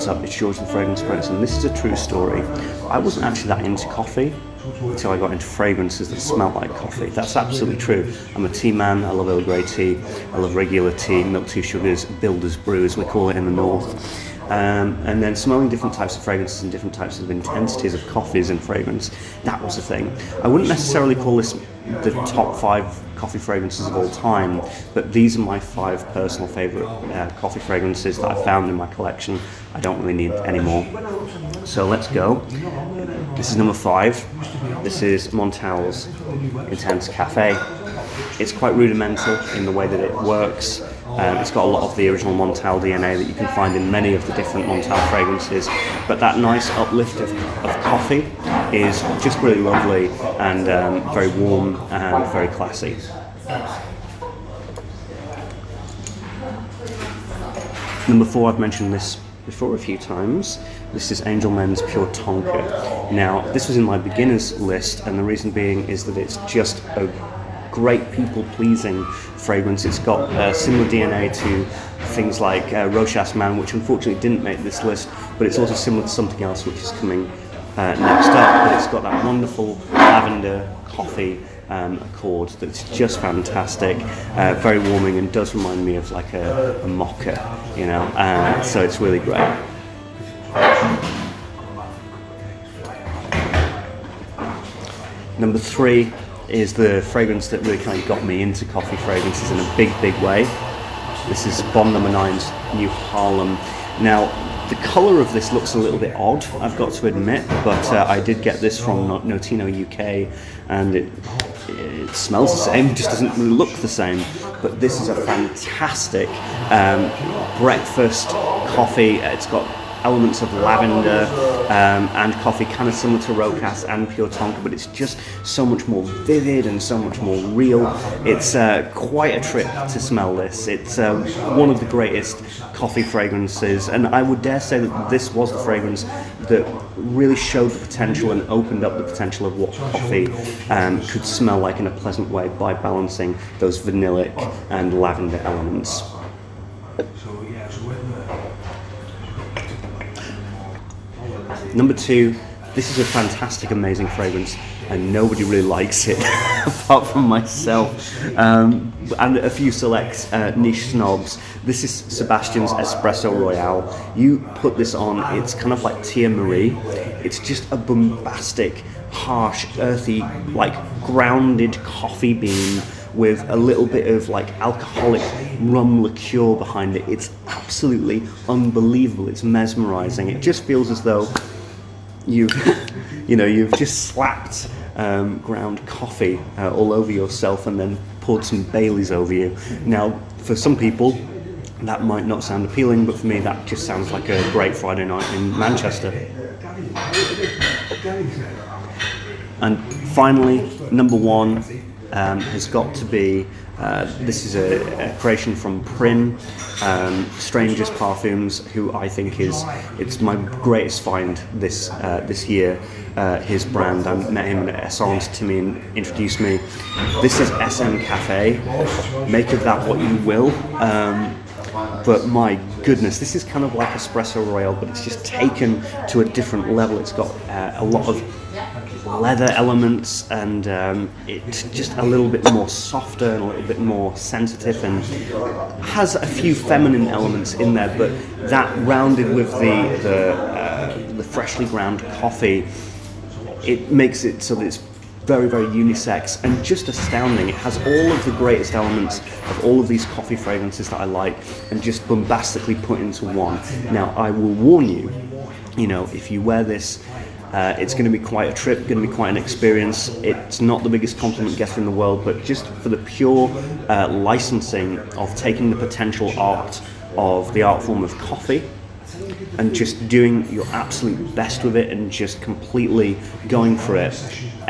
what's up, it's George the Fragrance Prince, and this is a true story. I wasn't actually that into coffee until I got into fragrances that smell like coffee. That's absolutely true. I'm a tea man, I love Earl Grey tea, I love regular tea, milk tea sugars, builder's brew as we call it in the north. And then smelling different types of fragrances and different types of intensities of coffees in fragrance, that was the thing. I wouldn't necessarily call this the top 5 coffee fragrances of all time, but these are my 5 personal favourite coffee fragrances that I found in my collection. I don't really need any more. So let's go. This is number 5. This is Montel's Intense Cafe. It's quite rudimental in the way that it works. It's got a lot of the original Montel DNA that you can find in many of the different Montel fragrances, but that nice uplift of coffee is just really lovely and very warm and very classy. Number 4, I've mentioned this before a few times. This is Angel Men's Pure Tonka. Now, this was in my beginners list, and the reason being is that it's just a great people-pleasing fragrance. It's got similar DNA to things like Rochas Man, which unfortunately didn't make this list, but it's also similar to something else which is coming next up. But it's got that wonderful lavender coffee accord that's just fantastic, very warming, and does remind me of like a mocha, you know. So it's really great. Number 3 is the fragrance that really kind of got me into coffee fragrances in a big way. This is Bond No. 9's New Harlem. Now, the colour of this looks a little bit odd, I've got to admit, but I did get this from Notino UK, and it smells the same, it just doesn't really look the same. But this is a fantastic breakfast coffee. It's got elements of lavender and coffee, kind of similar to Rochas and Pure Tonka, but it's just so much more vivid and so much more real. It's quite a trip to smell this. It's one of the greatest coffee fragrances, and I would dare say that this was the fragrance that really showed the potential and opened up the potential of what coffee could smell like in a pleasant way by balancing those vanillic and lavender elements. Number 2, this is a fantastic, amazing fragrance, and nobody really likes it apart from myself and a few select niche snobs. This is Sebastian's Espresso Royale. You put this on, it's kind of like Tia Marie. It's just a bombastic, harsh, earthy, like grounded coffee bean with a little bit of like alcoholic rum liqueur behind it. It's absolutely unbelievable. It's mesmerizing. It just feels as though you've just slapped ground coffee all over yourself and then poured some Baileys over you. Now, for some people, that might not sound appealing, but for me, that just sounds like a great Friday night in Manchester. And finally, number 1 has got to be, this is a creation from Prin, Strangers Parfums, who I think it's my greatest find this year, his brand. I met him at Essence, Timmy introduced me. This is SM Cafe, make of that what you will, but my goodness, this is kind of like Espresso Royale, but it's just taken to a different level. It's got a lot of leather elements, and it's just a little bit more softer and a little bit more sensitive, and has a few feminine elements in there, but that rounded with the freshly ground coffee, it makes it so that it's very, very unisex and just astounding. It has all of the greatest elements of all of these coffee fragrances that I like, and just bombastically put into one. Now, I will warn you, if you wear this, it's going to be quite a trip, going to be quite an experience. It's not the biggest compliment getter in the world, but just for the pure licensing of taking the potential art of the art form of coffee and just doing your absolute best with it and just completely going for it.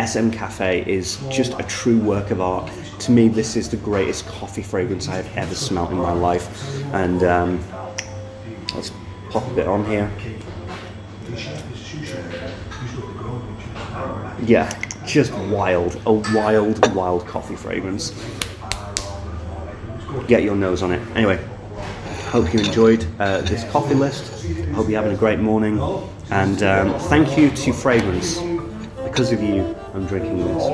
SM Cafe is just a true work of art. To me, this is the greatest coffee fragrance I have ever smelled in my life. And let's pop a bit on here. Yeah, just wild. A wild coffee fragrance. Get your nose on it. Anyway, hope you enjoyed this coffee list. I hope you're having a great morning. And thank you to Fragrance. Because of you, I'm drinking this.